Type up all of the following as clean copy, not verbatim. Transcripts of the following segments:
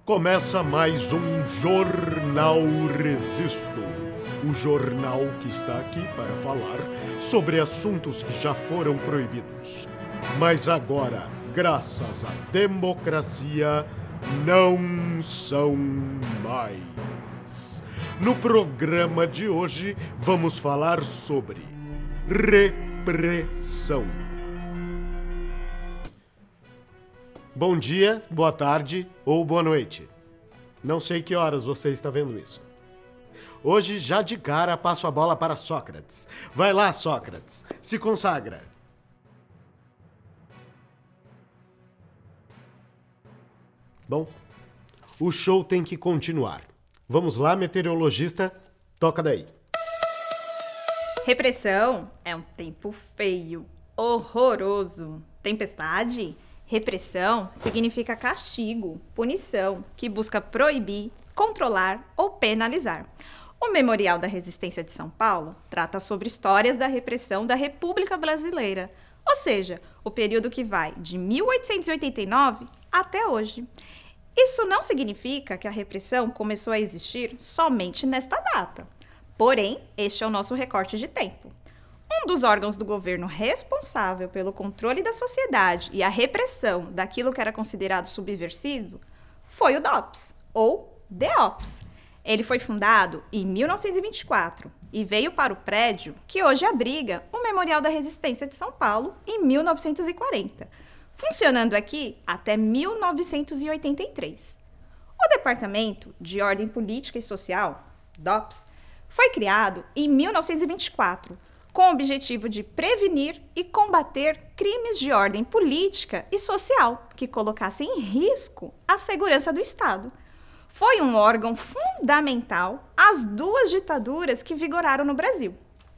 Começa mais um Jornal Resisto. O jornal que está aqui para falar sobre assuntos que já foram proibidos. Mas agora, graças à democracia, não são mais. No programa de hoje, vamos falar sobre repressão. Bom dia, boa tarde ou boa noite. Não sei que horas você está vendo isso. Hoje, já de cara, passo a bola para Sócrates. Vai lá, Sócrates, se consagra. Bom, o show tem que continuar. Vamos lá, meteorologista, toca daí. Repressão é um tempo feio, horroroso. Tempestade? Repressão significa castigo, punição, que busca proibir, controlar ou penalizar. O Memorial da Resistência de São Paulo trata sobre histórias da repressão da República Brasileira, ou seja, o período que vai de 1889 até hoje. Isso não significa que a repressão começou a existir somente nesta data. Porém, este é o nosso recorte de tempo. Um dos órgãos do governo responsável pelo controle da sociedade e a repressão daquilo que era considerado subversivo foi o DOPS, ou DEOPS. Ele foi fundado em 1924 e veio para o prédio que hoje abriga o Memorial da Resistência de São Paulo em 1940, funcionando aqui até 1983. O Departamento de Ordem Política e Social, DOPS, foi criado em 1924, com o objetivo de prevenir e combater crimes de ordem política e social que colocassem em risco a segurança do Estado. Foi um órgão fundamental às duas ditaduras que vigoraram no Brasil,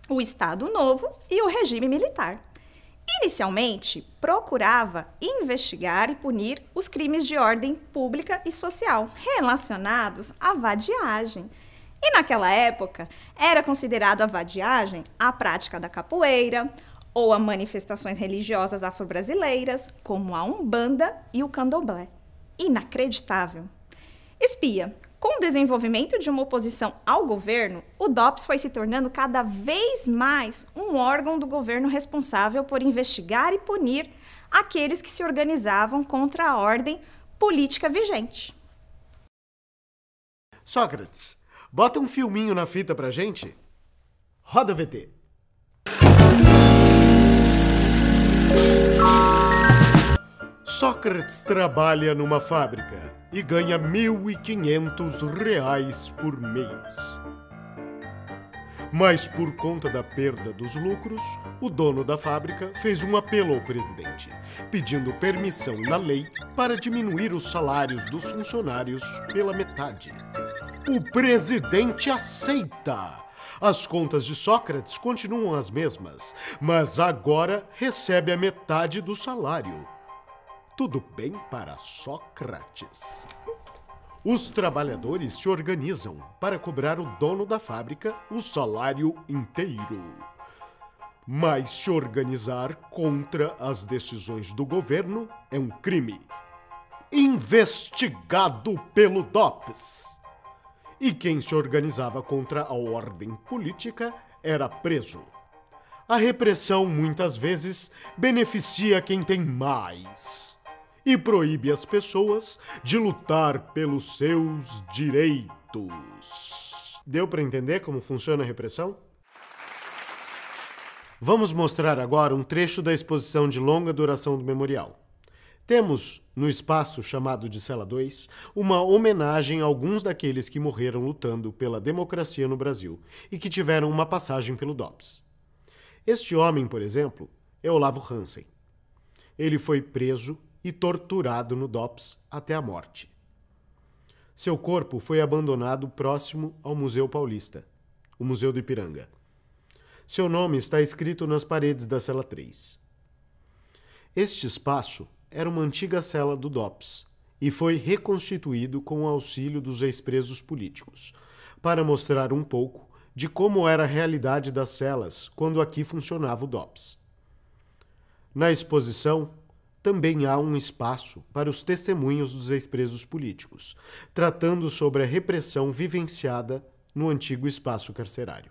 o Estado Novo e o regime militar. Inicialmente, procurava investigar e punir os crimes de ordem pública e social relacionados à vadiagem. E naquela época, era considerado a vadiagem a prática da capoeira ou a manifestações religiosas afro-brasileiras, como a Umbanda e o Candomblé. Inacreditável! Espia, com o desenvolvimento de uma oposição ao governo, o DOPS foi se tornando cada vez mais um órgão do governo responsável por investigar e punir aqueles que se organizavam contra a ordem política vigente. Sócrates, bota um filminho na fita pra gente. Roda VT. Sócrates trabalha numa fábrica e ganha R$1.500 por mês. Mas por conta da perda dos lucros, o dono da fábrica fez um apelo ao presidente, pedindo permissão na lei para diminuir os salários dos funcionários pela metade. O presidente aceita. As contas de Sócrates continuam as mesmas, mas agora recebe a metade do salário. Tudo bem para Sócrates. Os trabalhadores se organizam para cobrar o dono da fábrica o salário inteiro. Mas se organizar contra as decisões do governo é um crime. Investigado pelo DOPS. E quem se organizava contra a ordem política era preso. A repressão, muitas vezes, beneficia quem tem mais e proíbe as pessoas de lutar pelos seus direitos. Deu para entender como funciona a repressão? Vamos mostrar agora um trecho da exposição de longa duração do memorial. Temos, no espaço chamado de Cela 2, uma homenagem a alguns daqueles que morreram lutando pela democracia no Brasil e que tiveram uma passagem pelo DOPS. Este homem, por exemplo, é Olavo Hansen. Ele foi preso e torturado no DOPS até a morte. Seu corpo foi abandonado próximo ao Museu Paulista, o Museu do Ipiranga. Seu nome está escrito nas paredes da Cela 3. Este espaço era uma antiga cela do DOPS e foi reconstituído com o auxílio dos ex-presos políticos, para mostrar um pouco de como era a realidade das celas quando aqui funcionava o DOPS. Na exposição, também há um espaço para os testemunhos dos ex-presos políticos, tratando sobre a repressão vivenciada no antigo espaço carcerário.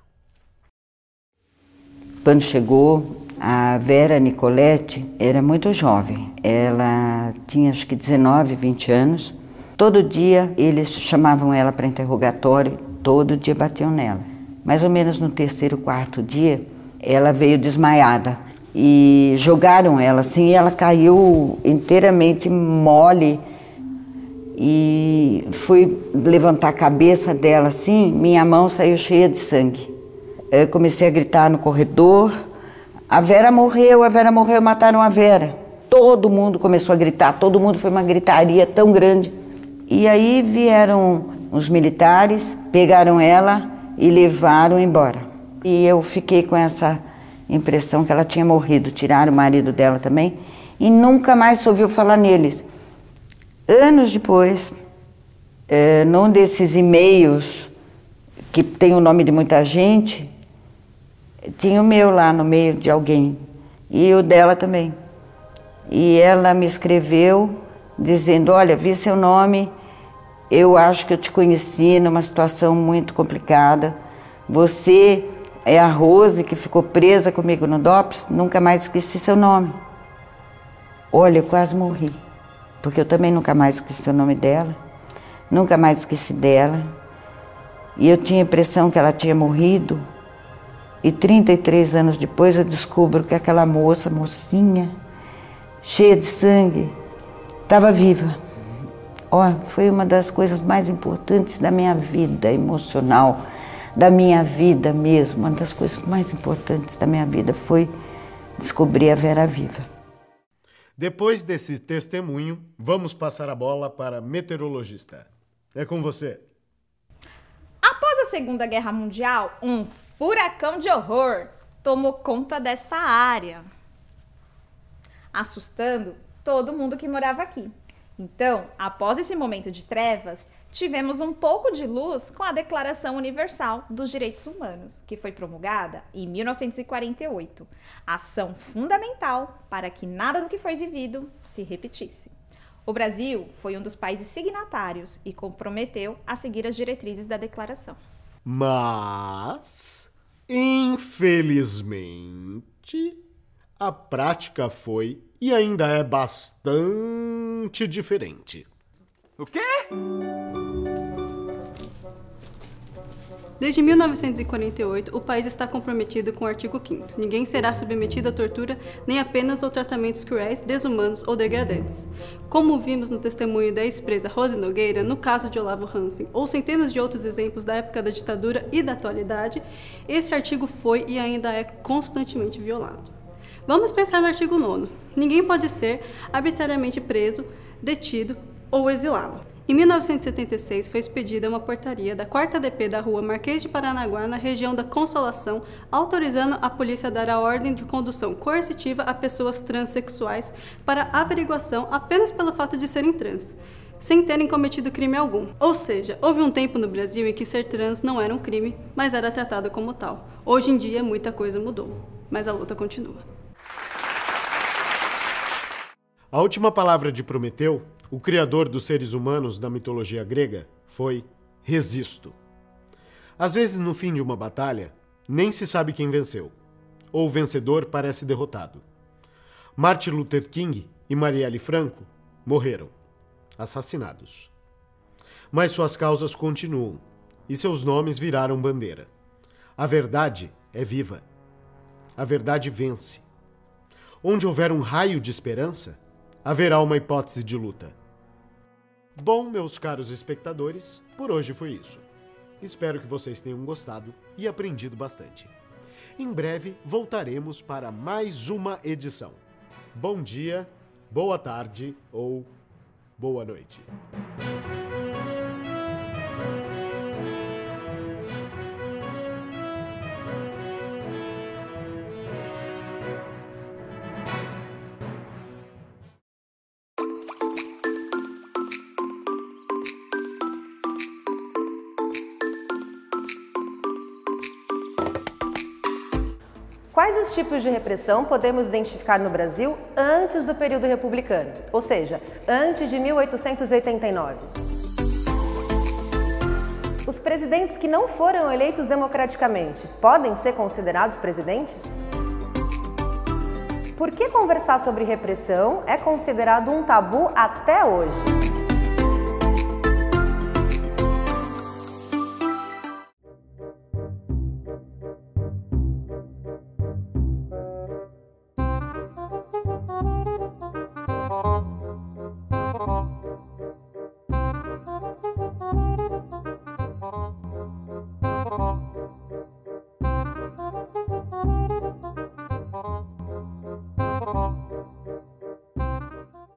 Quando chegou, a Vera Nicoletti era muito jovem. Ela tinha acho que 19, 20 anos. Todo dia eles chamavam ela para interrogatório, todo dia batiam nela. Mais ou menos no terceiro, quarto dia, ela veio desmaiada e jogaram ela assim, e ela caiu inteiramente mole. E fui levantar a cabeça dela assim, minha mão saiu cheia de sangue. Eu comecei a gritar no corredor, a Vera morreu, mataram a Vera. Todo mundo começou a gritar, todo mundo, foi uma gritaria tão grande. E aí vieram os militares, pegaram ela e levaram embora. E eu fiquei com essa impressão que ela tinha morrido, tiraram o marido dela também, e nunca mais se ouviu falar neles. Anos depois, num desses e-mails, que tem o nome de muita gente, tinha o meu lá no meio de alguém, e o dela também. E ela me escreveu dizendo, olha, vi seu nome, eu acho que eu te conheci numa situação muito complicada. Você é a Rose que ficou presa comigo no DOPS, nunca mais esqueci seu nome. Olha, eu quase morri, porque eu também nunca mais esqueci o nome dela, nunca mais esqueci dela. E eu tinha a impressão que ela tinha morrido. E 33 anos depois eu descubro que aquela mocinha, cheia de sangue, estava viva. Foi uma das coisas mais importantes da minha vida emocional, da minha vida mesmo. Uma das coisas mais importantes da minha vida foi descobrir a Vera viva. Depois desse testemunho, vamos passar a bola para a meteorologista. É com você. Após a Segunda Guerra Mundial, um furacão de horror tomou conta desta área, assustando todo mundo que morava aqui. Então, após esse momento de trevas, tivemos um pouco de luz com a Declaração Universal dos Direitos Humanos, que foi promulgada em 1948, ação fundamental para que nada do que foi vivido se repetisse. O Brasil foi um dos países signatários e comprometeu a seguir as diretrizes da declaração. Mas, infelizmente, a prática foi e ainda é bastante diferente. O quê? Desde 1948, o país está comprometido com o artigo 5º. Ninguém será submetido à tortura, nem a penas ou tratamentos cruéis, desumanos ou degradantes. Como vimos no testemunho da ex-presa Rose Nogueira, no caso de Olavo Hansen, ou centenas de outros exemplos da época da ditadura e da atualidade, esse artigo foi e ainda é constantemente violado. Vamos pensar no artigo 9º. Ninguém pode ser arbitrariamente preso, detido ou exilado. Em 1976, foi expedida uma portaria da 4ª DP da rua Marquês de Paranaguá, na região da Consolação, autorizando a polícia a dar a ordem de condução coercitiva a pessoas transexuais para averiguação apenas pelo fato de serem trans, sem terem cometido crime algum. Ou seja, houve um tempo no Brasil em que ser trans não era um crime, mas era tratado como tal. Hoje em dia, muita coisa mudou, mas a luta continua. A última palavra de Prometeu, o criador dos seres humanos da mitologia grega, foi resisto. Às vezes, no fim de uma batalha, nem se sabe quem venceu, ou o vencedor parece derrotado. Martin Luther King e Marielle Franco morreram, assassinados. Mas suas causas continuam, e seus nomes viraram bandeira. A verdade é viva. A verdade vence. Onde houver um raio de esperança, haverá uma hipótese de luta. Bom, meus caros espectadores, por hoje foi isso. Espero que vocês tenham gostado e aprendido bastante. Em breve voltaremos para mais uma edição. Bom dia, boa tarde ou boa noite. Quais os tipos de repressão podemos identificar no Brasil antes do período republicano, ou seja, antes de 1889? Os presidentes que não foram eleitos democraticamente podem ser considerados presidentes? Por que conversar sobre repressão é considerado um tabu até hoje?